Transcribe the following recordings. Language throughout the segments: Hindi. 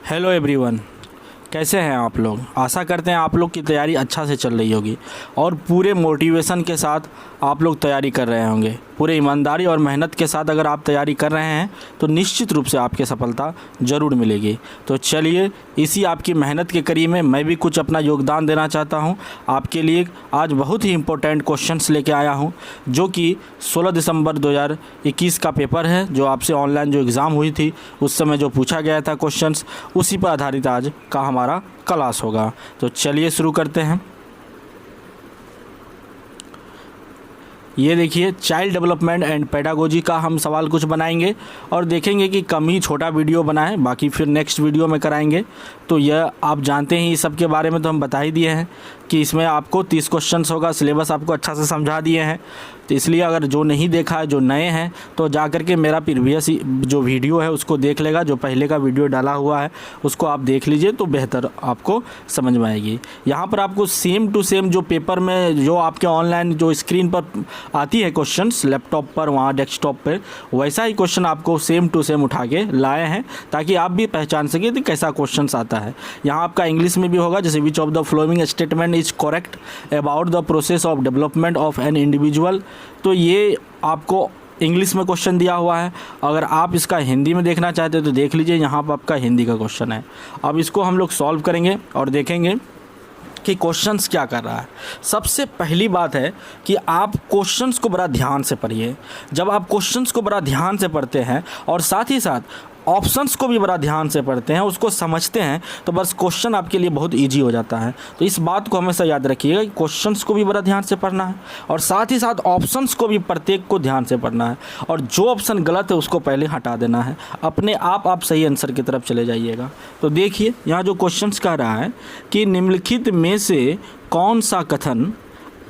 हेलो एवरीवन, कैसे हैं आप लोग। आशा करते हैं आप लोग की तैयारी अच्छा से चल रही होगी और पूरे मोटिवेशन के साथ आप लोग तैयारी कर रहे होंगे। पूरे ईमानदारी और मेहनत के साथ अगर आप तैयारी कर रहे हैं तो निश्चित रूप से आपके सफलता ज़रूर मिलेगी। तो चलिए, इसी आपकी मेहनत के कड़ी में मैं भी कुछ अपना योगदान देना चाहता हूं। आपके लिए आज बहुत ही इम्पोर्टेंट क्वेश्चंस लेके आया हूं, जो कि 16 दिसंबर 2021 का पेपर है, जो आपसे ऑनलाइन जो एग्ज़ाम हुई थी उस समय जो पूछा गया था क्वेश्चंस, उसी पर आधारित आज का हमारा क्लास होगा। तो चलिए शुरू करते हैं। ये देखिए, चाइल्ड डेवलपमेंट एंड पेडागोजी का हम सवाल कुछ बनाएंगे और देखेंगे कि कम ही छोटा वीडियो बनाएं, बाकी फिर नेक्स्ट वीडियो में कराएंगे। तो यह आप जानते हैं, इस सब के बारे में तो हम बता ही दिए हैं कि इसमें आपको 30 क्वेश्चंस होगा। सिलेबस आपको अच्छा से समझा दिए हैं, तो इसलिए अगर जो नहीं देखा है, जो नए हैं, तो जा कर के मेरा प्रीवियस जो वीडियो है उसको देख लेगा। जो पहले का वीडियो डाला हुआ है उसको आप देख लीजिए, तो बेहतर आपको समझ में आएगी। यहाँ पर आपको सेम टू सेम जो पेपर में जो आपके ऑनलाइन जो स्क्रीन पर आती है क्वेश्चंस लैपटॉप पर, वहाँ डेस्कटॉप पर, वैसा ही क्वेश्चन आपको सेम टू सेम उठा के लाए हैं, ताकि आप भी पहचान सकें कि कैसा क्वेश्चन आता है। यहाँ आपका इंग्लिश में भी होगा, जैसे विच of the following statement is correct about the process of development of an individual. तो ये आपको इंग्लिश में क्वेश्चन दिया हुआ है। अगर आप इसका हिंदी में देखना चाहते हो तो देख लीजिए, यहाँ पर आपका हिंदी का क्वेश्चन है। अब इसको हम लोग सॉल्व करेंगे और देखेंगे कि क्वेश्चंस क्या कर रहा है। सबसे पहली बात है कि आप क्वेश्चंस को बड़ा ध्यान से पढ़िए। जब आप क्वेश्चंस को बड़ा ध्यान से पढ़ते हैं और साथ ही साथ ऑप्शंस को भी बड़ा ध्यान से पढ़ते हैं, उसको समझते हैं, तो बस क्वेश्चन आपके लिए बहुत इजी हो जाता है। तो इस बात को हमेशा याद रखिएगा कि क्वेश्चंस को भी बड़ा ध्यान से पढ़ना है और साथ ही साथ ऑप्शंस को भी प्रत्येक को ध्यान से पढ़ना है, और जो ऑप्शन गलत है उसको पहले हटा देना है। अपने आप सही आंसर की तरफ चले जाइएगा। तो देखिए, यहाँ जो क्वेश्चंस कह रहा है कि निम्नलिखित में से कौन सा कथन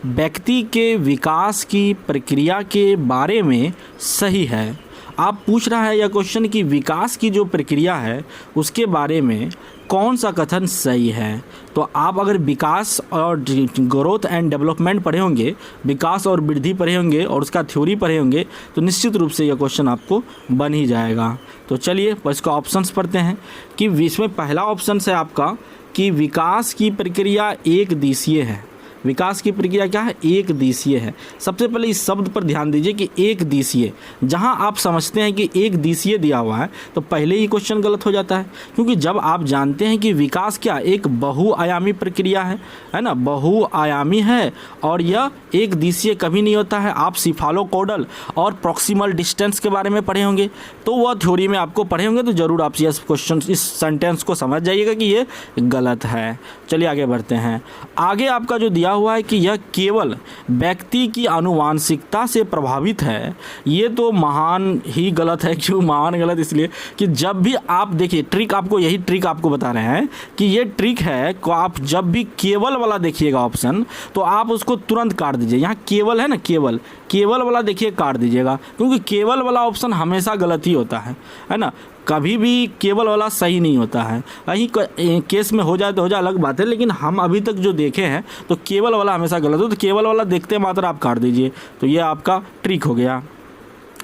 व्यक्ति के विकास की प्रक्रिया के बारे में सही है। आप पूछ रहा है यह क्वेश्चन कि विकास की जो प्रक्रिया है उसके बारे में कौन सा कथन सही है। तो आप अगर विकास और ग्रोथ एंड डेवलपमेंट पढ़े होंगे, विकास और वृद्धि पढ़े होंगे और उसका थ्योरी पढ़े होंगे, तो निश्चित रूप से यह क्वेश्चन आपको बन ही जाएगा। तो चलिए इसका ऑप्शंस पढ़ते हैं कि इसमें पहला ऑप्शन है आपका कि विकास की प्रक्रिया एक दिशीय है। विकास की प्रक्रिया क्या है? एक दिशीय है। सबसे पहले इस शब्द पर ध्यान दीजिए कि एक दिशीय, जहां आप समझते हैं कि एक दिशीय दिया हुआ है तो पहले ही क्वेश्चन गलत हो जाता है, क्योंकि जब आप जानते हैं कि विकास क्या एक बहुआयामी प्रक्रिया है ना, बहुआयामी है और यह एक दिशीय कभी नहीं होता है। आप सिफालोकोडल और प्रॉक्सिमल डिस्टेंस के बारे में पढ़े होंगे, तो वह थ्योरी में आपको पढ़े होंगे, तो जरूर आप इस क्वेश्चन इस सेंटेंस को समझ जाइएगा कि ये गलत है। चलिए आगे बढ़ते हैं। आगे आपका जो दिया हुआ है कि यह केवल व्यक्ति की आनुवांशिकता से प्रभावित है, ये तो महान ही गलत है। क्यों महान गलत? इसलिए कि जब भी आप देखिए, ट्रिक आपको यही ट्रिक आपको बता रहे हैं कि ये ट्रिक है कि आप जब भी केवल वाला देखिएगा ऑप्शन, तो आप उसको तुरंत काट दीजिए। यहाँ केवल है ना, केवल वाला देखिए काट दीजिएगा, क्योंकि केवल वाला ऑप्शन हमेशा गलत ही होता है ना। कभी भी केवल वाला सही नहीं होता है। कहीं केस में हो जाए तो हो जाए, अलग बात है, लेकिन हम अभी तक जो देखे हैं तो केवल वाला हमेशा गलत हो। तो केवल वाला देखते मात्र आप काट दीजिए। तो ये आपका ट्रिक हो गया।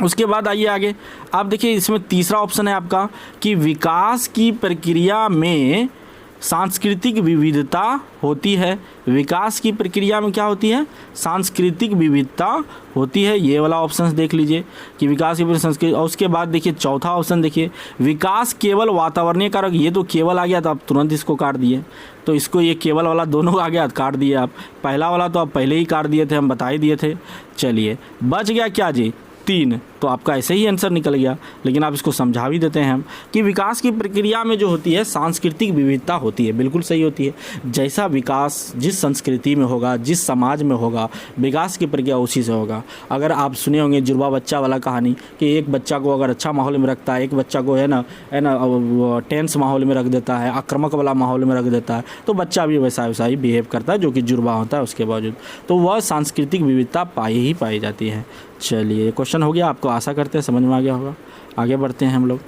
उसके बाद आइए आगे, आप देखिए इसमें तीसरा ऑप्शन है आपका कि विकास की प्रक्रिया में सांस्कृतिक विविधता होती है। विकास की प्रक्रिया में क्या होती है? सांस्कृतिक विविधता होती है। ये वाला ऑप्शन देख लीजिए कि विकास की संस्कृति। और उसके बाद देखिए चौथा ऑप्शन देखिए, विकास केवल वातावरणीय कारक। ये तो केवल आ गया तो आप तुरंत इसको काट दिए। तो इसको ये केवल वाला दोनों आ गया, काट दिए आप। पहला वाला तो आप पहले ही काट दिए थे, हम बता ही दिए थे। चलिए बच गया क्या जी? 3। तो आपका ऐसे ही आंसर निकल गया, लेकिन आप इसको समझा भी देते हैं हम कि विकास की प्रक्रिया में जो होती है सांस्कृतिक विविधता होती है। बिल्कुल सही होती है। जैसा विकास जिस संस्कृति में होगा, जिस समाज में होगा, विकास की प्रक्रिया उसी से होगा। अगर आप सुने होंगे जुड़वा बच्चा वाला कहानी कि एक बच्चा को अगर अच्छा माहौल में रखता है, एक बच्चा को है ना टेंस माहौल में रख देता है, आक्रामक वाला माहौल में रख देता है, तो बच्चा भी वैसा ही बिहेव करता है, जो कि जुड़वा होता है उसके बावजूद। तो वह सांस्कृतिक विविधता पाई जाती है। चलिए क्वेश्चन हो गया, आपको आशा करते हैं समझ में आ गया होगा। आगे बढ़ते हैं हम लोग।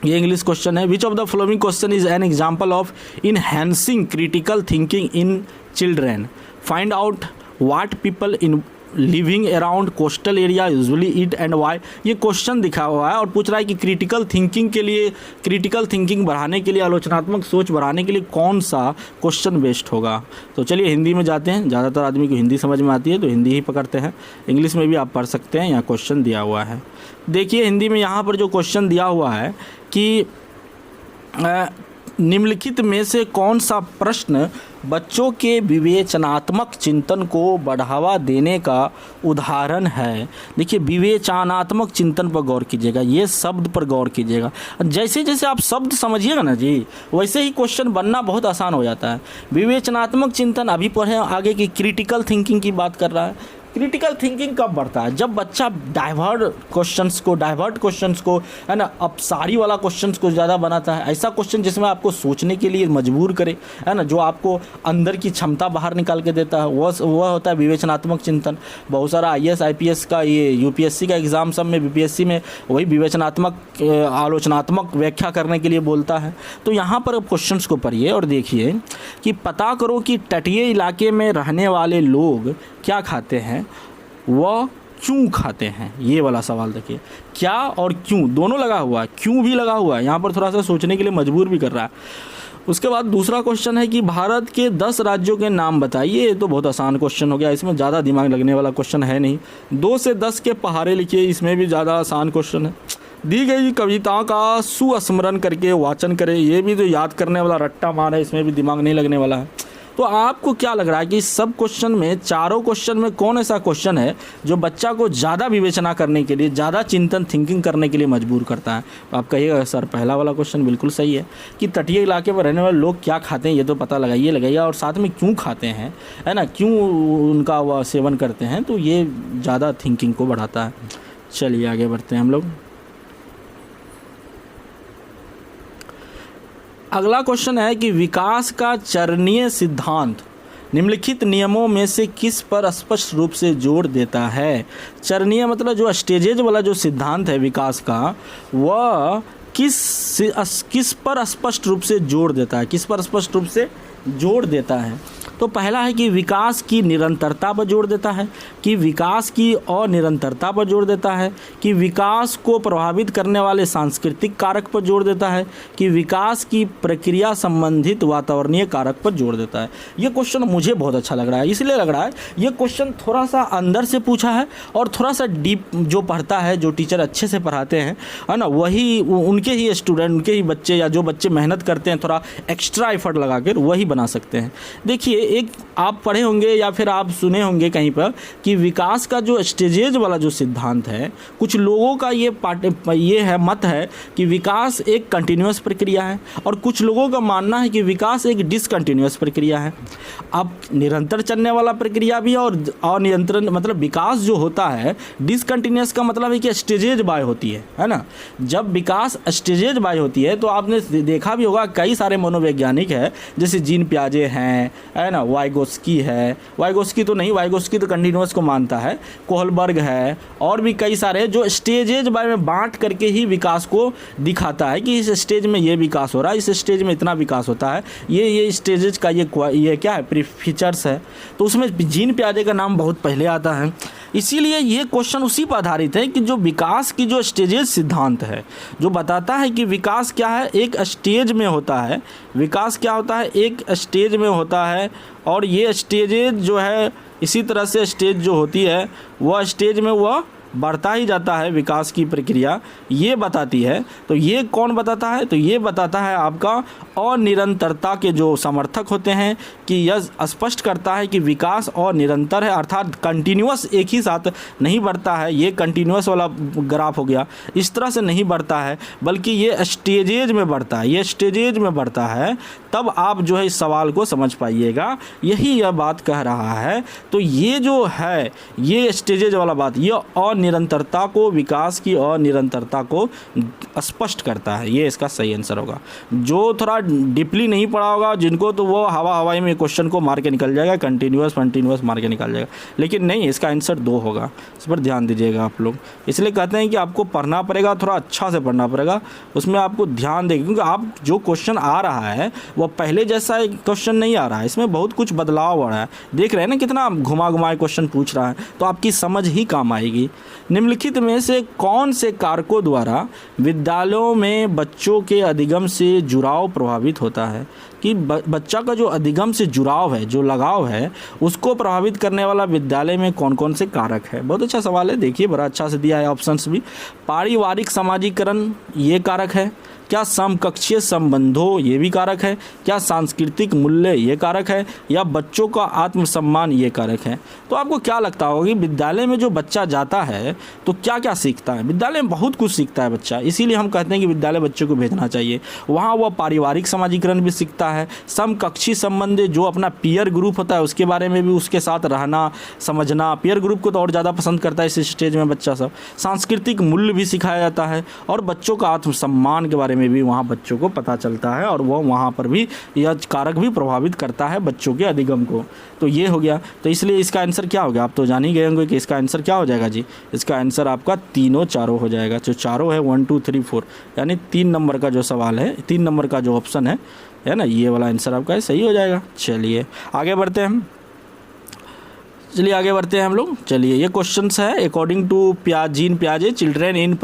ये इंग्लिश क्वेश्चन है। Which of the following question is an example of enhancing critical thinking in children. Find out what people in living around coastal area usually eat and why, ये क्वेश्चन दिखा हुआ है और पूछ रहा है कि क्रिटिकल थिंकिंग बढ़ाने के लिए, आलोचनात्मक सोच बढ़ाने के लिए कौन सा क्वेश्चन बेस्ट होगा। तो चलिए हिंदी में जाते हैं, ज़्यादातर आदमी को हिंदी समझ में आती है तो हिंदी ही पकड़ते हैं। इंग्लिश में भी आप पढ़ सकते हैं, यहाँ क्वेश्चन दिया हुआ है। देखिए हिंदी में यहाँ पर जो क्वेश्चन दिया हुआ है कि निम्नलिखित में से कौन सा प्रश्न बच्चों के विवेचनात्मक चिंतन को बढ़ावा देने का उदाहरण है। देखिए विवेचनात्मक चिंतन पर गौर कीजिएगा, ये शब्द पर गौर कीजिएगा। जैसे जैसे आप शब्द समझिएगा ना जी, वैसे ही क्वेश्चन बनना बहुत आसान हो जाता है। विवेचनात्मक चिंतन अभी पढ़े आगे की क्रिटिकल थिंकिंग की बात कर रहा है। क्रिटिकल थिंकिंग कब बढ़ता है? जब बच्चा डाइवर्ट क्वेश्चंस को है ना, अपसारी वाला क्वेश्चंस को ज़्यादा बनाता है। ऐसा क्वेश्चन जिसमें आपको सोचने के लिए मजबूर करे, है ना, जो आपको अंदर की क्षमता बाहर निकाल के देता है, वह होता है विवेचनात्मक चिंतन। बहुत सारा IAS IPS का, ये UPSC का एग्ज़ाम सब में, BPSC में वही विवेचनात्मक आलोचनात्मक व्याख्या करने के लिए बोलता है। तो यहाँ पर अब क्वेश्चंस को पढ़िए और देखिए कि पता करो कि तटीय इलाके में रहने वाले लोग क्या खाते हैं, वह क्यों खाते हैं। ये वाला सवाल देखिए, क्या और क्यों दोनों लगा हुआ है, क्यों भी लगा हुआ है, यहाँ पर थोड़ा सा सोचने के लिए मजबूर भी कर रहा है। उसके बाद दूसरा क्वेश्चन है कि भारत के 10 राज्यों के नाम बताइए। ये तो बहुत आसान क्वेश्चन हो गया, इसमें ज़्यादा दिमाग लगने वाला क्वेश्चन है नहीं। 2 से 10 के पहाड़े लिखिए, इसमें भी ज़्यादा आसान क्वेश्चन है। दी गई कविता का सुस्मरण करके वाचन करें, ये भी तो याद करने वाला रट्टा मार है, इसमें भी दिमाग नहीं लगने वाला है। तो आपको क्या लग रहा है कि सब क्वेश्चन में, चारों क्वेश्चन में कौन ऐसा क्वेश्चन है जो बच्चा को ज़्यादा विवेचना करने के लिए, ज़्यादा चिंतन थिंकिंग करने के लिए मजबूर करता है? तो आप कहिएगा सर पहला वाला क्वेश्चन बिल्कुल सही है कि तटीय इलाके में रहने वाले लोग क्या खाते हैं, ये तो पता लगाइए और साथ में क्यों खाते हैं, है ना, क्यों उनका वह सेवन करते हैं, तो ये ज़्यादा थिंकिंग को बढ़ाता है। चलिए आगे बढ़ते हैं हम लोग। अगला क्वेश्चन है कि विकास का चरणीय सिद्धांत निम्नलिखित नियमों में से किस पर स्पष्ट रूप से जोर देता है। चरणीय मतलब जो स्टेजेज वाला जो सिद्धांत है विकास का, वह किस पर स्पष्ट रूप से जोर देता है, किस पर स्पष्ट रूप से जोर देता है। तो पहला है कि विकास की निरंतरता पर जोर देता है, कि विकास की अनिरंतरता पर जोर देता है, कि विकास को प्रभावित करने वाले सांस्कृतिक कारक पर जोर देता है, कि विकास की प्रक्रिया संबंधित वातावरणीय कारक पर जोर देता है। ये क्वेश्चन मुझे बहुत अच्छा लग रहा है, इसलिए लग रहा है ये क्वेश्चन थोड़ा सा अंदर से पूछा है और थोड़ा सा डीप जो पढ़ता है, जो टीचर अच्छे से पढ़ाते हैं, है ना, वही उनके ही स्टूडेंट, उनके ही बच्चे या जो बच्चे मेहनत करते हैं थोड़ा एक्स्ट्रा एफर्ट लगा कर, वही बना सकते हैं। देखिए एक आप पढ़े होंगे या फिर आप सुने होंगे कहीं पर कि विकास का जो स्टेजेज वाला जो सिद्धांत है, कुछ लोगों का ये है मत है कि विकास एक कंटिन्यूअस प्रक्रिया है और कुछ लोगों का मानना है कि विकास एक डिसकंटिन्यूअस प्रक्रिया है। अब निरंतर चलने वाला प्रक्रिया भी और अनियंत्रण, मतलब विकास जो होता है डिसकंटिन्यूअस का मतलब है कि स्टेजेज बाय होती है ना। जब विकास स्टेजेज बाय होती है तो आपने देखा भी होगा, कई सारे मनोवैज्ञानिक है जैसे जीन पियाजे हैं, है ना, वाइगोस्की तो नहीं, वाइगोस्की तो कंटिन्यूअस को मानता है, कोहलबर्ग है, और भी कई सारे जो स्टेजेज बाय में बांट करके ही विकास को दिखाता है कि इस स्टेज में ये विकास हो रहा है, इस स्टेज में इतना विकास होता है, ये स्टेजेज का ये क्या है, फीचर्स है। तो उसमें जीन पियाजे का नाम बहुत पहले आता है। इसीलिए ये क्वेश्चन उसी पर आधारित है कि जो विकास की जो स्टेजेज सिद्धांत है, जो बताता है कि विकास क्या है, एक स्टेज में होता है, विकास क्या होता है, एक स्टेज में होता है, और ये स्टेजेज जो है, इसी तरह से स्टेज जो होती है वह स्टेज में वह बढ़ता ही जाता है, विकास की प्रक्रिया ये बताती है। तो ये कौन बताता है? तो ये बताता है आपका अनिरंतरता के जो समर्थक होते हैं, कि यह स्पष्ट करता है कि विकास अनिरंतर है, अर्थात कंटिन्यूअस एक ही साथ नहीं बढ़ता है। ये कंटिन्यूअस वाला ग्राफ हो गया, इस तरह से नहीं बढ़ता है, बल्कि ये स्टेजेज में बढ़ता है, ये स्टेजेज में बढ़ता है। तब आप जो है इस सवाल को समझ पाइएगा, यही यह बात कह रहा है। तो ये जो है, ये स्टेजेज वाला बात, ये अनिरंतरता को, विकास की अनिरंतरता को स्पष्ट करता है। ये इसका सही आंसर होगा। जो थोड़ा डीपली नहीं पढ़ा होगा जिनको, तो वो हवाई में क्वेश्चन को मार के निकल जाएगा, कंटिन्यूस मार के निकल जाएगा। लेकिन नहीं, इसका आंसर 2 होगा। इस पर ध्यान दीजिएगा आप लोग। इसलिए कहते हैं कि आपको पढ़ना पड़ेगा, थोड़ा अच्छा से पढ़ना पड़ेगा, उसमें आपको ध्यान देगा, क्योंकि आप जो क्वेश्चन आ रहा है वो पहले जैसा एक क्वेश्चन नहीं आ रहा है, इसमें बहुत कुछ बदलाव हो रहा है। देख रहे हैं ना कितना घुमा घुमाए क्वेश्चन पूछ रहा है, तो आपकी समझ ही काम आएगी। निम्नलिखित में से कौन से कारकों द्वारा विद्यालयों में बच्चों के अधिगम से जुड़ाव प्रभावित होता है? कि बच्चा का जो अधिगम से जुड़ाव है, जो लगाव है, उसको प्रभावित करने वाला विद्यालय में कौन कौन से कारक है? बहुत अच्छा सवाल है, देखिए बड़ा अच्छा से दिया है ऑप्शंस भी। पारिवारिक समाजीकरण ये कारक है क्या? समकक्षीय संबंधों ये भी कारक है क्या? सांस्कृतिक मूल्य ये कारक है, या बच्चों का आत्मसम्मान ये कारक है? तो आपको क्या लगता होगा कि विद्यालय में जो बच्चा जाता है तो क्या क्या सीखता है? विद्यालय में बहुत कुछ सीखता है बच्चा, इसीलिए हम कहते हैं कि विद्यालय बच्चों को भेजना चाहिए। वहाँ वह पारिवारिक समाजीकरण भी सीखता है, समकक्षी संबंध जो अपना पीयर ग्रुप होता है उसके बारे में भी, उसके साथ रहना समझना, पीयर ग्रुप को तो और ज़्यादा पसंद करता है इस स्टेज में बच्चा सब। सांस्कृतिक मूल्य भी सिखाया जाता है, और बच्चों का आत्मसम्मान के बारे में भी वहाँ बच्चों को पता चलता है, और वो वहाँ पर भी यह कारक भी प्रभावित करता है बच्चों के अधिगम को। तो ये हो गया। तो इसलिए इसका आंसर क्या हो गया? आप तो जान ही गए होंगे कि इसका आंसर क्या हो जाएगा जी। इसका आंसर आपका तीनों चारों हो जाएगा। जो चारों है 1 2 3 4, यानी 3 नंबर का जो सवाल है, 3 नंबर का जो ऑप्शन है ना, ये वाला आंसर आपका सही हो जाएगा। चलिए आगे बढ़ते हैं हम। आगे बढ़ते हैं हम लोग। चलिए ये क्वेश्चंस है। अकॉर्डिंग टू जीन पियाजे, children in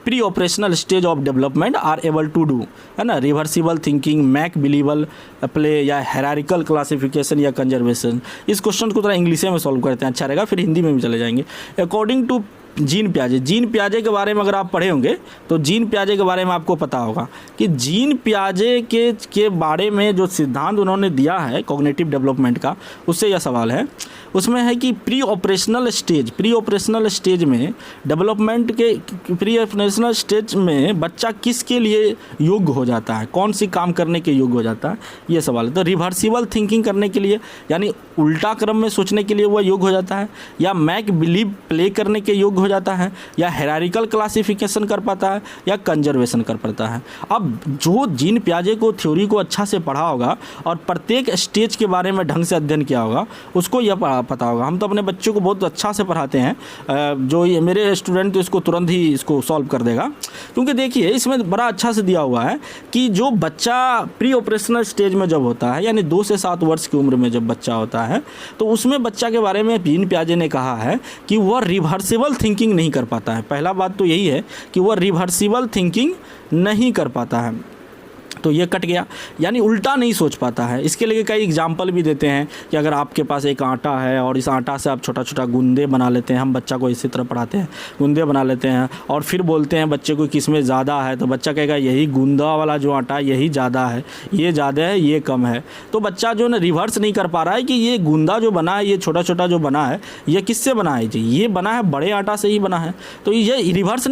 pre operational stage of development are able to do, है ना, reversible thinking, make believe play, या हायरार्किकल क्लासिफिकेशन, या कंजर्वेशन। इस क्वेश्चन को थोड़ा इंग्लिश में सॉल्व करते हैं, अच्छा रहेगा, फिर हिंदी में भी चले जाएंगे। अकॉर्डिंग टू जीन पियाजे के बारे में अगर आप पढ़े होंगे तो जीन पियाजे के बारे में आपको पता होगा कि जीन पियाजे के बारे में जो सिद्धांत उन्होंने दिया है कॉग्निटिव डेवलपमेंट का, उससे यह सवाल है। उसमें है कि प्री ऑपरेशनल स्टेज में डेवलपमेंट के प्री ऑपरेशनल स्टेज में बच्चा किसके लिए योग्य हो जाता है, कौन सी काम करने के योग्य हो जाता है, ये सवाल है। तो रिवर्सिबल थिंकिंग करने के लिए, यानी उल्टा क्रम में सोचने के लिए वह योग्य हो जाता है, या मैक बिलीव प्ले करने के योग्य हो जाता है, या हायरार्किकल क्लासिफिकेशन कर पाता है, या कंजर्वेशन कर पाता है। अब जो जीन पियाजे को थ्योरी को अच्छा से पढ़ा होगा और प्रत्येक स्टेज के बारे में ढंग से अध्ययन किया होगा, उसको यह पता होगा। हम तो अपने बच्चों को बहुत अच्छा से पढ़ाते हैं, जो ये मेरे स्टूडेंट तो इसको तुरंत ही इसको सॉल्व कर देगा, क्योंकि देखिए इसमें बड़ा अच्छा से दिया हुआ है कि जो बच्चा प्री ऑपरेशनल स्टेज में जब होता है, यानी 2 से 7 वर्ष की उम्र में जब बच्चा होता है, तो उसमें बच्चा के बारे में जीन पियाजे ने कहा है कि वह रिवर्सिबल थिंकिंग नहीं कर पाता है। पहला बात तो यही है कि वह रिवर्सिबल थिंकिंग नहीं कर पाता है, तो ये कट गया, यानी उल्टा नहीं सोच पाता है। इसके लिए कई एग्जाम्पल भी देते हैं कि अगर आपके पास एक आटा है और इस आटा से आप छोटा छोटा गूंदे बना लेते हैं, हम बच्चा को इसी तरह पढ़ाते हैं, गूंदे बना लेते हैं और फिर बोलते हैं बच्चे को किसमें ज़्यादा है, तो बच्चा कहेगा यही गूंदा वाला जो आटा है यही ज़्यादा है, ये ज़्यादा है, ये कम है। तो बच्चा जो है रिवर्स नहीं कर पा रहा है कि ये गूंदा जो बना है, ये छोटा छोटा जो बना है, ये किससे बना है जी, ये बना है बड़े आटा से ही बना है। तो ये रिवर्स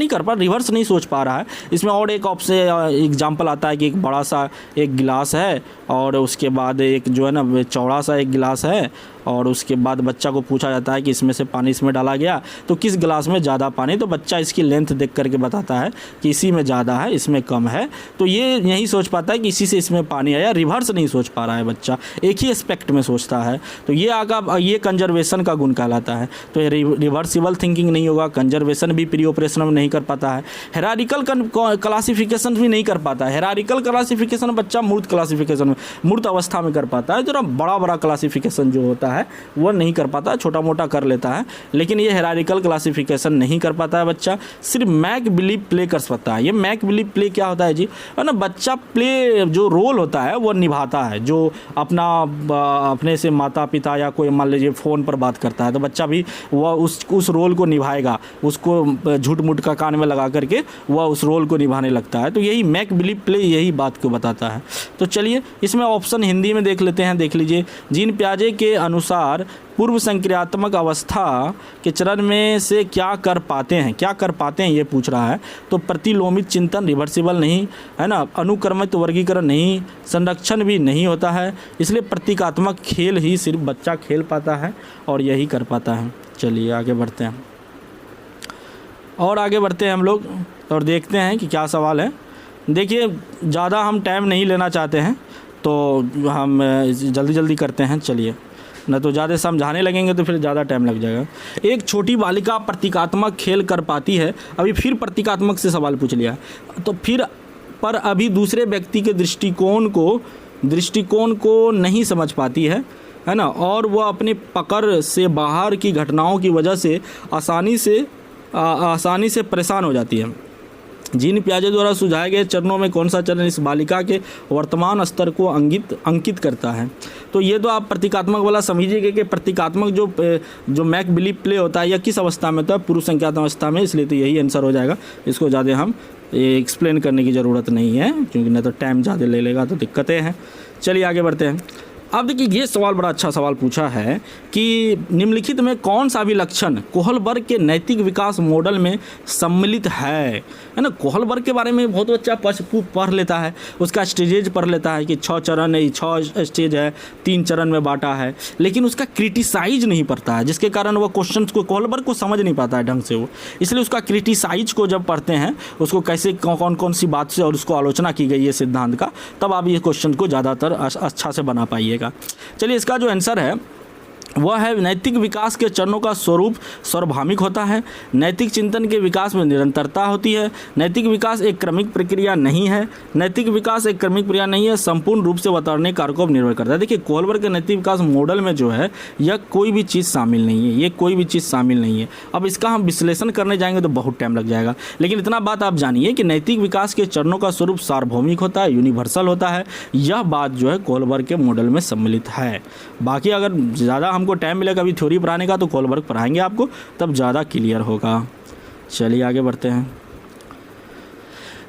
नहीं सोच पा रहा है। इसमें और एक ऑप्शन एग्जाम्पल आता है कि एक बड़ा सा एक गिलास है और उसके बाद एक जो है ना चौड़ा सा एक गिलास है, और उसके बाद बच्चा को पूछा जाता है कि इसमें से पानी इसमें डाला गया तो किस गिलास में ज़्यादा पानी, तो बच्चा इसकी लेंथ देख करके बताता है कि इसी में ज़्यादा है, इसमें कम है। तो ये यही सोच पाता है कि इसी से इसमें पानी आया, रिवर्स नहीं सोच पा रहा है बच्चा, एक ही एस्पेक्ट में सोचता है। तो ये कंजर्वेशन का गुण कहलाता है। तो ये रिवर्सिबल थिंकिंग नहीं होगा, कंजर्वेशन भी प्री ऑपरेशन में नहीं कर पाता है, हायरार्किकल क्लासिफिकेशन भी नहीं कर पाता है। हायरार्किकल क्लासिफिकेशन बच्चा मूर्त अवस्था में कर पाता है, जो बड़ा क्लासिफिकेशन जो होता है वो नहीं कर पाता, छोटा मोटा कर लेता है, लेकिन ये हायरार्किकल क्लासिफिकेशन नहीं कर पाता है बच्चा। सिर्फ मैक बिलीव प्ले कर सकता है। ये मैक बिलीव प्ले क्या होता है जी, है ना, बच्चा प्ले जो रोल होता है वो निभाता है, जो अपने से माता पिता या कोई मान लीजिए फ़ोन पर बात करता है तो बच्चा भी वह उस रोल को निभाएगा, उसको झूठ मूठ का कान में लगा करके वह उस रोल को निभाने लगता है। तो यही मैक बिलीव प्ले यही बात को बताता है। तो चलिए इसमें ऑप्शन हिंदी में देख लेते हैं, देख लीजिए। जीन पियाजे के अनुसार पूर्व संक्रियात्मक अवस्था के चरण में से क्या कर पाते हैं ये पूछ रहा है। तो प्रतिलोमित चिंतन रिवर्सिबल नहीं है ना, अनुक्रमित वर्गीकरण नहीं, संरक्षण भी नहीं होता है, इसलिए प्रतीकात्मक खेल ही सिर्फ बच्चा खेल पाता है और यही कर पाता है। चलिए आगे बढ़ते हैं। और आगे बढ़ते हैं हम लोग और देखते हैं कि क्या सवाल है। देखिए ज़्यादा हम टाइम नहीं लेना चाहते हैं तो हम जल्दी जल्दी करते हैं, चलिए, न तो ज़्यादा समझाने लगेंगे तो फिर ज़्यादा टाइम लग जाएगा। एक छोटी बालिका प्रतीकात्मक खेल कर पाती है, अभी फिर प्रतीकात्मक से सवाल पूछ लिया, तो फिर पर अभी दूसरे व्यक्ति के दृष्टिकोण को नहीं समझ पाती है ना, और वह अपने पकड़ से बाहर की घटनाओं की वजह से आसानी से परेशान हो जाती है। जीन पियाजे द्वारा सुझाए गए चरणों में कौन सा चरण इस बालिका के वर्तमान स्तर को अंकित करता है? तो ये तो आप प्रतीकात्मक वाला समझिएगा कि प्रतीकात्मक जो मैक बिलीव प्ले होता है या किस अवस्था में होता है, पुरुष संख्यात्मक अवस्था में, इसलिए तो यही आंसर हो जाएगा। इसको ज़्यादा हम एक्सप्लेन करने की ज़रूरत नहीं है क्योंकि नहीं तो टाइम ज़्यादा ले लेगा तो दिक्कतें हैं। चलिए आगे बढ़ते हैं। अब देखिए ये सवाल बड़ा अच्छा सवाल पूछा है कि निम्नलिखित में कौन सा भी लक्षण कोहलबर्ग के नैतिक विकास मॉडल में सम्मिलित है ना। कोहलबर्ग के बारे में बहुत बच्चा पढ़ लेता है, उसका स्टेजेज पढ़ लेता है कि 6 चरण है, 6 स्टेज है, 3 चरण में बांटा है, लेकिन उसका क्रिटिसाइज नहीं पढ़ता है, जिसके कारण वो क्वेश्चन को कोहलबर्ग को समझ नहीं पाता है ढंग से वो। इसलिए उसका क्रिटिसाइज को जब पढ़ते हैं, उसको कैसे कौन कौन सी बात से और उसको आलोचना की गई है सिद्धांत का, तब आप ये क्वेश्चन को ज़्यादातर अच्छा से बना पाइए। चलिए इसका जो आंसर है वह है नैतिक विकास के चरणों का स्वरूप सार्वभौमिक होता है। नैतिक चिंतन के विकास में निरंतरता होती है। नैतिक विकास एक क्रमिक प्रक्रिया नहीं है। नैतिक विकास एक क्रमिक प्रक्रिया नहीं है, संपूर्ण रूप से वातावरणीय कारकों पर निर्भर करता है। देखिए कोहलबर्ग के नैतिक विकास मॉडल में जो है यह कोई भी चीज़ शामिल नहीं है, ये कोई भी चीज़ शामिल नहीं है। अब इसका हम विश्लेषण करने जाएंगे तो बहुत टाइम लग जाएगा, लेकिन इतना बात आप जानिए कि नैतिक विकास के चरणों का स्वरूप सार्वभौमिक होता है, यूनिवर्सल होता है। यह बात जो है कोहलबर्ग के मॉडल में सम्मिलित है। बाकी अगर ज़्यादा हमको टाइम मिलेगा अभी थ्योरी पढ़ाने का तो कोहलबर्ग पढ़ाएंगे आपको, तब ज़्यादा क्लियर होगा। चलिए आगे बढ़ते हैं।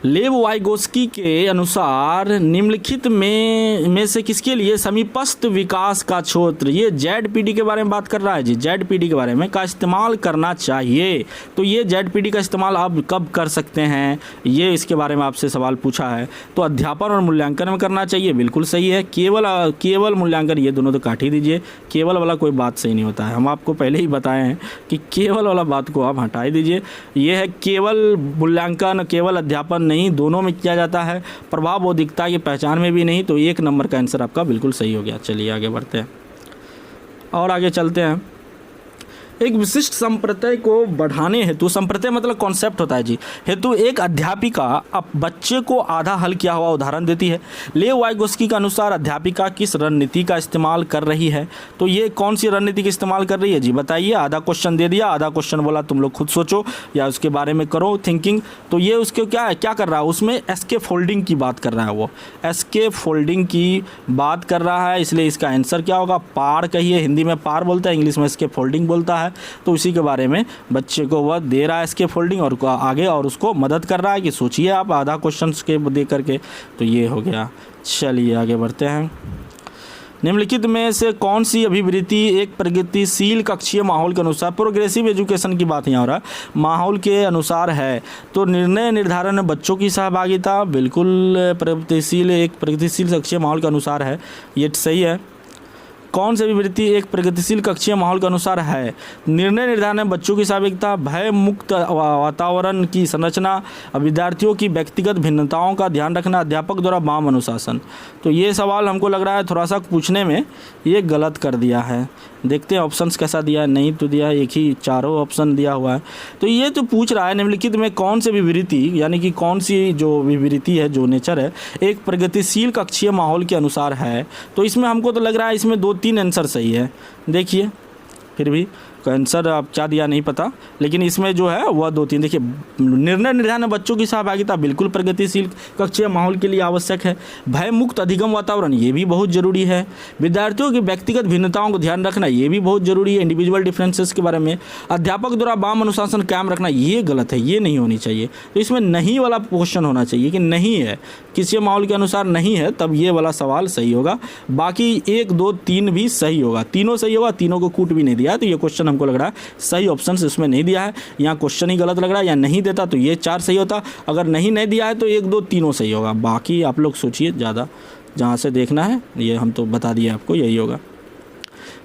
लेव वाइगोस्की के अनुसार निम्नलिखित में से किसके लिए समीपस्थ विकास का क्षेत्र, ये ZPD के बारे में बात कर रहा है जी, ZPD के बारे में का इस्तेमाल करना चाहिए। तो ये ZPD का इस्तेमाल आप कब कर सकते हैं, ये इसके बारे में आपसे सवाल पूछा है। तो अध्यापन और मूल्यांकन में करना चाहिए, बिल्कुल सही है। केवल मूल्यांकन, ये दोनों तो काट ही दीजिए, केवल वाला कोई बात सही नहीं होता है। हम आपको पहले ही बताए हैं कि केवल वाला बात को आप हटा ही दीजिए। ये है केवल मूल्यांकन, केवल अध्यापन नहीं, दोनों में किया जाता है। प्रभाव बौद्धिकता की पहचान में भी नहीं, तो 1 नंबर का आंसर आपका बिल्कुल सही हो गया। चलिए आगे बढ़ते हैं और आगे चलते हैं। एक विशिष्ट संप्रदाय को बढ़ाने हेतु, संप्रदाय मतलब कॉन्सेप्ट होता है जी, हेतु एक अध्यापिका अब बच्चे को आधा हल किया हुआ उदाहरण देती है। लेव वाइगोस्की के अनुसार अध्यापिका किस रणनीति का इस्तेमाल कर रही है? तो ये कौन सी रणनीति का इस्तेमाल कर रही है जी, बताइए। आधा क्वेश्चन दे दिया, आधा क्वेश्चन बोला तुम लोग खुद सोचो या उसके बारे में करो थिंकिंग। तो ये उसके क्या कर रहा है, उसमें एस्केप फोल्डिंग की बात कर रहा है, वो एस्केप फोल्डिंग की बात कर रहा है। इसलिए इसका आंसर क्या होगा, पार कहिए, हिंदी में पार बोलता है, इंग्लिश में एस्केप फोल्डिंग बोलता है। तो इसी के बारे में बच्चे को वह दे रहा है एस्केप फोल्डिंग और आगे और उसको मदद कर रहा है कि सोचिए आप आधा क्वेश्चन के दे करके। तो ये हो गया। चलिए आगे बढ़ते हैं। निम्नलिखित में से कौन सी अभिवृत्ति एक प्रगतिशील कक्षीय माहौल के अनुसार, प्रोग्रेसिव एजुकेशन की बात यहाँ हो रहा है, माहौल के अनुसार है? तो निर्णय निर्धारण में बच्चों की सहभागिता, बिल्कुल एक प्रगतिशील कक्षीय माहौल के अनुसार है, ये सही है। कौन सी अभिवृत्ति एक प्रगतिशील कक्षीय माहौल के अनुसार है? निर्णय निर्धारण में बच्चों की सहभागिता, भय मुक्त वातावरण की संरचना, विद्यार्थियों की व्यक्तिगत भिन्नताओं का ध्यान रखना, अध्यापक द्वारा वाम अनुशासन। तो ये सवाल हमको लग रहा है थोड़ा सा पूछने में ये गलत कर दिया है। देखते हैं ऑप्शंस कैसा दिया है, नहीं तो दिया एक ही, चारों ऑप्शन दिया हुआ है। तो ये तो पूछ रहा है निम्नलिखित में कौन सी विवृत्ति, यानी कि कौन सी जो विवृत्ति है, जो नेचर है, एक प्रगतिशील कक्षीय माहौल के अनुसार है। तो इसमें हमको तो लग रहा है इसमें 2-3 आंसर सही है। देखिए फिर भी आंसर आप क्या दिया नहीं पता, लेकिन इसमें जो है वह 2-3 देखिए। निर्णय निर्धारण में बच्चों की सहभागिता बिल्कुल प्रगतिशील कक्षीय माहौल के लिए आवश्यक है। भय मुक्त अधिगम वातावरण, ये भी बहुत जरूरी है। विद्यार्थियों की व्यक्तिगत भिन्नताओं को ध्यान रखना, ये भी बहुत जरूरी है, इंडिविजुअल डिफरेंसेस के बारे में। अध्यापक द्वारा वाम अनुशासन कायम रखना, ये गलत है, ये नहीं होनी चाहिए। तो इसमें नहीं वाला क्वेश्चन होना चाहिए कि नहीं है, किसी माहौल के अनुसार नहीं है, तब ये वाला सवाल सही होगा। बाकी 1, 2, 3 भी सही होगा, तीनों सही होगा, तीनों को कूट भी नहीं दिया। तो ये क्वेश्चन हमको लग रहा है सही ऑप्शन इसमें नहीं दिया है, यहाँ क्वेश्चन ही गलत लग रहा है, या नहीं देता तो ये 4 सही होता। अगर नहीं दिया है तो 1, 2, तीनों सही होगा। बाकी आप लोग सोचिए, ज़्यादा जहाँ से देखना है ये हम तो बता दिए आपको, यही होगा।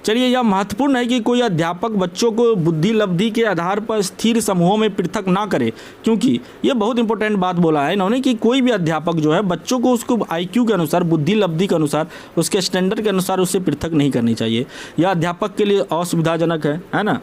चलिए, यह महत्वपूर्ण है कि कोई अध्यापक बच्चों को बुद्धि लब्धि के आधार पर स्थिर समूहों में पृथक ना करे, क्योंकि ये बहुत इंपॉर्टेंट बात बोला है इन्होंने कि कोई भी अध्यापक जो है बच्चों को उसको IQ के अनुसार, बुद्धि लब्धि के अनुसार, उसके स्टैंडर्ड के अनुसार उससे पृथक नहीं करनी चाहिए। यह अध्यापक के लिए असुविधाजनक है ना।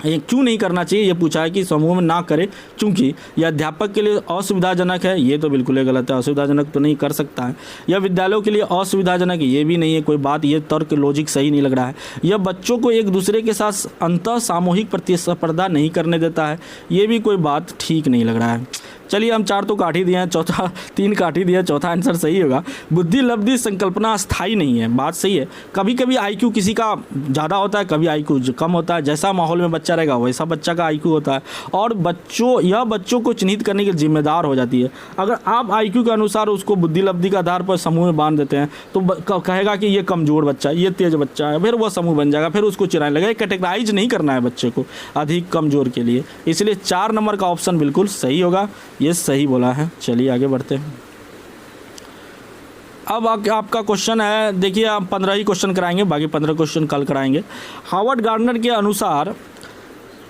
ये क्यों नहीं करना चाहिए, ये पूछा है कि समूह में ना करे क्योंकि यह अध्यापक के लिए असुविधाजनक है। ये तो बिल्कुल ही गलत है, असुविधाजनक तो नहीं कर सकता है। यह विद्यालयों के लिए असुविधाजनक है, ये भी नहीं है कोई बात, ये तर्क लॉजिक सही नहीं लग रहा है। यह बच्चों को एक दूसरे के साथ अंतः सामूहिक प्रतिस्पर्धा नहीं करने देता है, ये भी कोई बात ठीक नहीं लग रहा है। चलिए, हम 4 तो काट ही दिए हैं, चौथा 3 काट ही दिया, चौथा आंसर सही होगा। बुद्धि लब्धि संकल्पना स्थायी नहीं है, बात सही है। कभी कभी IQ किसी का ज़्यादा होता है, कभी IQ कम होता है। जैसा माहौल में बच्चा रहेगा वैसा बच्चा का IQ होता है, और बच्चों को चिन्हित करने की जिम्मेदार हो जाती है। अगर आप IQ के अनुसार उसको बुद्धि लब्धि के आधार पर समूह में बांध देते हैं तो कहेगा कि ये कमज़ोर बच्चा है, ये तेज़ बच्चा है, फिर वह समूह बन जाएगा, फिर उसको चिढ़ाने लगेगा। कैटेगराइज नहीं करना है बच्चे को अधिक कमज़ोर के लिए, इसलिए 4 नंबर का ऑप्शन बिल्कुल सही होगा, ये सही बोला है। चलिए आगे बढ़ते हैं। अब आपका क्वेश्चन है, देखिए आप 15 ही क्वेश्चन कराएंगे, बाकी 15 क्वेश्चन कल कराएंगे। हार्वर्ड गार्डनर के अनुसार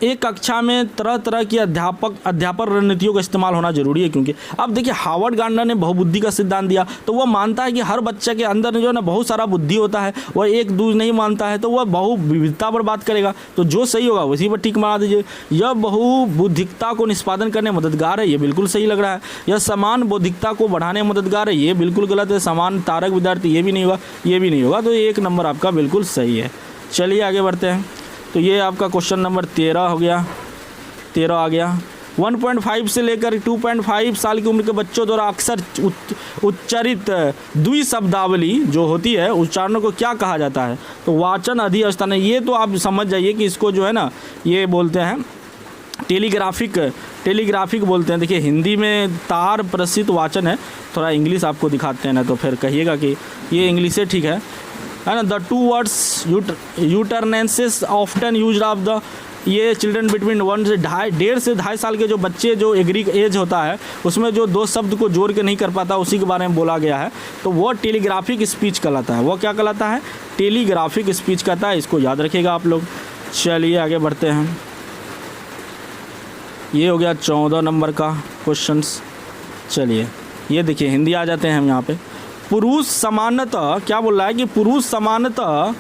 एक कक्षा में तरह तरह की अध्यापन रणनीतियों का इस्तेमाल होना जरूरी है, क्योंकि अब देखिए हार्वर्ड गार्डनर ने बहुबुद्धि का सिद्धांत दिया, तो वह मानता है कि हर बच्चे के अंदर जो है ना बहुत सारा बुद्धि होता है, वह एक दूसरे नहीं मानता है, तो वह बहुविविधता पर बात करेगा, तो जो सही होगा उसी पर टिक मार दीजिए। यह बहुबुद्धिकता को निष्पादन करने में मददगार है, ये बिल्कुल सही लग रहा है। यह समान बौद्धिकता को बढ़ाने में मददगार है, ये बिल्कुल गलत है। समान तारक विद्यार्थी, ये भी नहीं होगा, ये भी नहीं होगा, तो 1 नंबर आपका बिल्कुल सही है। चलिए आगे बढ़ते हैं। तो ये आपका क्वेश्चन नंबर 13 हो गया, 13 आ गया। 1.5 से लेकर 2.5 साल की उम्र के बच्चों द्वारा अक्सर उच्चारित द्विशब्दावली जो होती है, उच्चारणों को क्या कहा जाता है? तो वाचन अधिष्ठान है, ये तो आप समझ जाइए कि इसको जो है ना ये बोलते हैं टेलीग्राफिक बोलते हैं। देखिए हिंदी में तार प्रसिद्ध वाचन है, थोड़ा इंग्लिश आपको दिखाते हैं ना तो फिर कहिएगा कि ये इंग्लिश से ठीक है ना। The 2 words utterances often used of the, ये चिल्ड्रन बिटवीन 1 से 1.5 से 2.5 साल के जो बच्चे जो एग्री एज होता है उसमें जो 2 शब्द को जोड़ के नहीं कर पाता, उसी के बारे में बोला गया है। तो वो टेलीग्राफिक स्पीच कहलाता है। वो क्या कहलाता है? टेलीग्राफिक स्पीच कहता है, इसको याद रखिएगा आप लोग। चलिए आगे बढ़ते हैं। ये हो गया 14 नंबर का क्वेश्चंस। चलिए ये देखिए, हिंदी आ जाते हैं हम यहाँ पे। पुरुष समानतः, क्या बोल रहा है कि पुरुष समानतः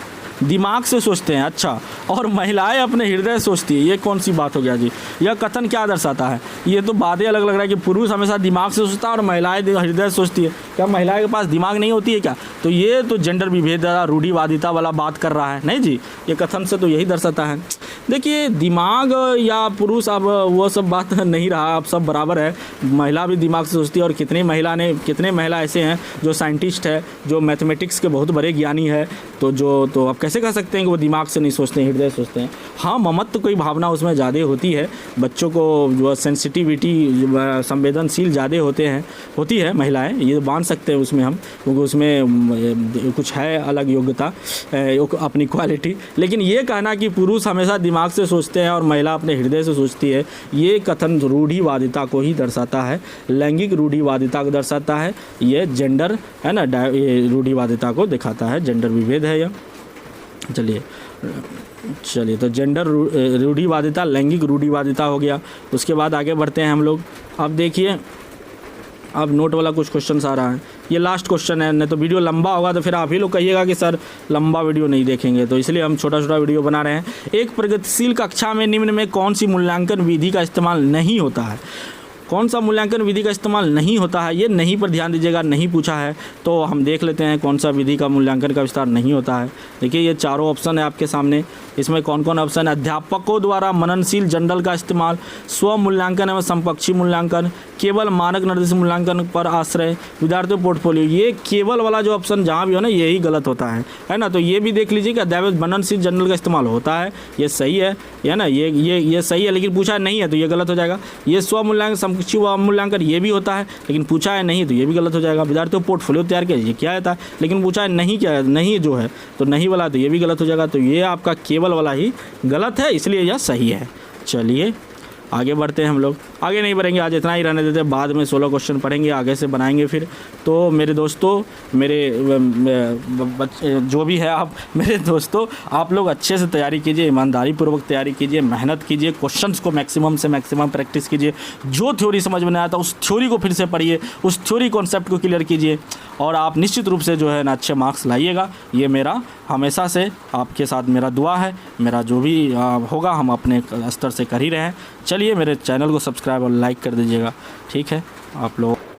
दिमाग से सोचते हैं, अच्छा, और महिलाएं अपने हृदय से सोचती है। ये कौन सी बात हो गया जी? यह कथन क्या दर्शाता है? ये तो बातें अलग लग रहा है कि पुरुष हमेशा दिमाग से सोचता है और महिलाएं हृदय से सोचती है। क्या महिलाएं के पास दिमाग नहीं होती है क्या? तो ये तो जेंडर विभेद, रूढ़िवादिता वाला बात कर रहा है। नहीं जी, ये कथन से तो यही दर्शाता है। देखिए दिमाग या पुरुष, अब वो सब बात नहीं रहा, अब सब बराबर है। महिला भी दिमाग से सोचती है, और कितने महिला ऐसे हैं जो साइंटिस्ट है, जो मैथमेटिक्स के बहुत बड़े ज्ञानी है, तो अब कैसे कह सकते हैं कि वो दिमाग से नहीं सोचते हैं, हृदय से सोचते हैं? हाँ, ममत्व कोई भावना उसमें ज़्यादा होती है, बच्चों को जो सेंसिटिविटी, संवेदनशील ज़्यादा होती है महिलाएं, ये मान सकते हैं उसमें हम, क्योंकि उसमें कुछ है अलग योग्यता, अपनी क्वालिटी। लेकिन ये कहना कि पुरुष हमेशा दिमाग से सोचते हैं और महिला अपने हृदय से सोचती है, ये कथन रूढ़िवादिता को ही दर्शाता है, लैंगिक रूढ़िवादिता को दर्शाता है। ये जेंडर है ना, ये रूढ़िवादिता को दिखाता है, जेंडर विभेद है यह। चलिए तो जेंडर रूढ़िवादिता, लैंगिक रूढ़िवादिता हो गया। उसके बाद आगे बढ़ते हैं हम लोग। अब देखिए, अब नोट वाला कुछ क्वेश्चन आ रहा है, ये लास्ट क्वेश्चन है, नहीं तो वीडियो लंबा होगा तो फिर आप ही लोग कहिएगा कि सर लंबा वीडियो नहीं देखेंगे, तो इसलिए हम छोटा छोटा वीडियो बना रहे हैं। एक प्रगतिशील कक्षा में निम्न में कौन सी मूल्यांकन विधि का इस्तेमाल नहीं होता है? कौन सा मूल्यांकन विधि का इस्तेमाल नहीं होता है? ये नहीं पर ध्यान दीजिएगा, नहीं पूछा है, तो हम देख लेते हैं कौन सा विधि का मूल्यांकन का विस्तार नहीं होता है। देखिए ये चारों ऑप्शन है आपके सामने, इसमें कौन कौन ऑप्शन है? अध्यापकों द्वारा मननशील जर्नल का इस्तेमाल, स्व मूल्यांकन एवं समकक्षी मूल्यांकन, केवल मानक निर्देशित मूल्यांकन पर आश्रय, विद्यार्थी पोर्टफोलियो। ये केवल वाला जो ऑप्शन जहाँ भी हो ना, यही गलत होता है ना। तो ये भी देख लीजिए कि अध्यापक मननशील जर्नल का इस्तेमाल होता है, ये सही है ना, ये सही है, लेकिन पूछा नहीं है तो ये गलत हो जाएगा। ये स्व मूल्यांकन, समकक्षी व मूल्यांकन ये भी होता है, लेकिन पूछा है नहीं तो ये भी गलत हो जाएगा। विद्यार्थियों पोर्टफोलियो तैयार किया, ये क्या होता है, लेकिन पूछा है नहीं, क्या है नहीं जो है, तो नहीं वाला तो ये भी गलत हो जाएगा। तो ये आपका केवल वाला ही गलत है, इसलिए यह सही है। चलिए आगे बढ़ते हैं हम लोग। आगे नहीं बढ़ेंगे, आज इतना ही रहने देते, बाद में 16 क्वेश्चन पढ़ेंगे, आगे से बनाएंगे फिर। तो मेरे दोस्तों, मेरे जो भी है आप मेरे दोस्तों, आप लोग अच्छे से तैयारी कीजिए, ईमानदारी पूर्वक तैयारी कीजिए, मेहनत कीजिए, क्वेश्चंस को मैक्सिमम से मैक्सिमम प्रैक्टिस कीजिए। जो थ्योरी समझ में नहीं आता उस थ्योरी को फिर से पढ़िए, उस थ्योरी कॉन्सेप्ट को क्लियर कीजिए, और आप निश्चित रूप से जो है ना अच्छे मार्क्स लाइएगा। ये मेरा हमेशा से आपके साथ मेरा दुआ है। मेरा जो भी होगा हम अपने स्तर से कर ही रहे हैं। चलिए, मेरे चैनल को सब्सक्राइब और लाइक कर दीजिएगा, ठीक है आप लोग।